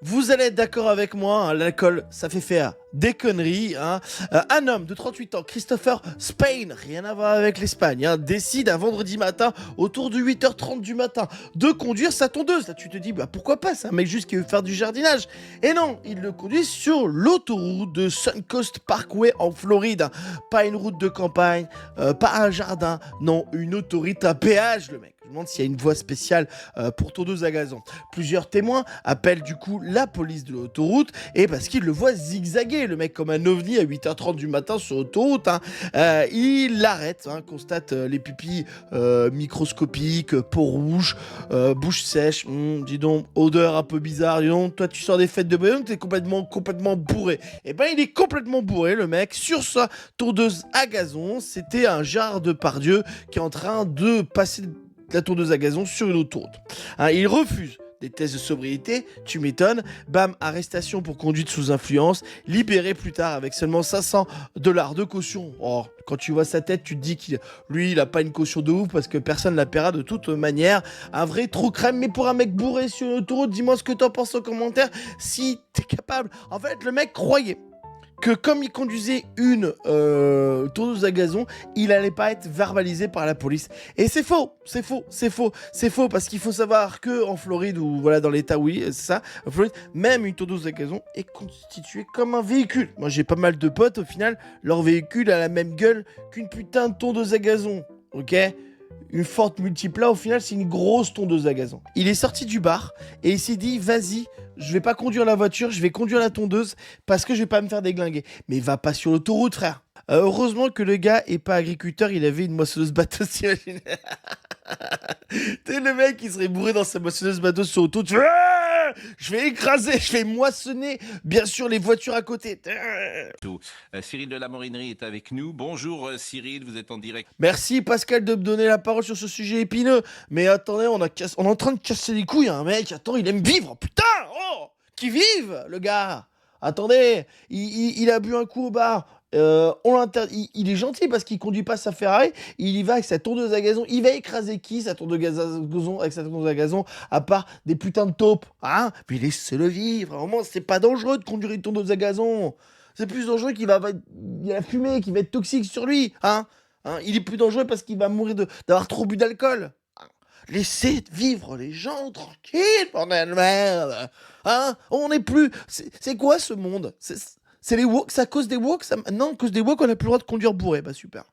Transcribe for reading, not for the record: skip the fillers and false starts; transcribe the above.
Vous allez être d'accord avec moi, hein, l'alcool, ça fait faire des conneries. Hein. Un homme de 38 ans, Christopher Spain, rien à voir avec l'Espagne, hein, décide un vendredi matin, autour de 8h30 du matin, de conduire sa tondeuse. Là, tu te dis, bah pourquoi pas, c'est un mec juste qui veut faire du jardinage. Et non, il le conduit sur l'autoroute de Suncoast Parkway en Floride. Hein. Pas une route de campagne, pas un jardin, non, une autoroute à péage, le mec. Je me demande s'il y a une voie spéciale pour tondeuse à gazon. Plusieurs témoins appellent du coup la police de l'autoroute et parce qu'ils le voient zigzaguer, le mec comme un ovni à 8h30 du matin sur l'autoroute. Hein. Il l'arrête, hein, constate les pupilles microscopiques, peau rouge, bouche sèche, dis donc, odeur un peu bizarre, dis donc, toi tu sors des fêtes de Bayonne, t'es complètement bourré. Et ben il est complètement bourré, le mec, sur sa tondeuse à gazon. C'était un Gérard Depardieu qui est en train de passer la tondeuse à gazon sur une autoroute. Hein, il refuse des tests de sobriété, tu m'étonnes. Bam, arrestation pour conduite sous influence, libéré plus tard avec seulement 500 dollars de caution. Oh, quand tu vois sa tête, tu te dis qu'il, lui, il a pas une caution de ouf parce que personne la paiera de toute manière. Un vrai trou crème, mais pour un mec bourré sur l'autoroute, dis-moi ce que t'en penses en commentaire si t'es capable. En fait, le mec croyait que comme il conduisait une tondeuse à gazon, il allait pas être verbalisé par la police. Et c'est faux, c'est faux, c'est faux, c'est faux, parce qu'il faut savoir que en Floride, ou voilà dans l'état, oui, c'est ça, en Floride, même une tondeuse à gazon est constituée comme un véhicule. Moi j'ai pas mal de potes, au final, leur véhicule a la même gueule qu'une putain de tondeuse à gazon, ok? Une forte multipla, au final, c'est une grosse tondeuse à gazon. Il est sorti du bar et il s'est dit, vas-y, je vais pas conduire la voiture, je vais conduire la tondeuse parce que je vais pas me faire déglinguer. Mais va pas sur l'autoroute, frère. Heureusement que le gars est pas agriculteur, il avait une moissonneuse batteuse, t'imagines. T'es le mec qui serait bourré dans sa moissonneuse batteuse sur l'autoroute. Je vais écraser, je vais moissonner, bien sûr, les voitures à côté. Cyril de la Morinerie est avec nous. Bonjour Cyril, vous êtes en direct. Merci Pascal de me donner la parole sur ce sujet épineux. Mais attendez, on est en train de casser les couilles, un mec. Attends, il aime vivre, putain. Oh, qui vive, le gars. Attendez, il a bu un coup au bar. Il est gentil parce qu'il conduit pas sa Ferrari. Il y va avec sa tondeuse à gazon. Il va écraser qui, sa tondeuse à gazon, avec sa tondeuse à gazon, à part des putains de taupes, hein. Mais laissez-le vivre. Vraiment, c'est pas dangereux de conduire une tondeuse à gazon. C'est plus dangereux qu'il va il a fumé, qu'il va être toxique sur lui, hein. Hein, il est plus dangereux parce qu'il va mourir d'avoir trop bu d'alcool. Hein. Laissez vivre les gens tranquilles, bordel de merde. Hein, on n'est plus. C'est quoi ce monde? C'est les woke, c'est à cause des woke ça... Non, à cause des woke, on n'a plus le droit de conduire bourré. Bah super.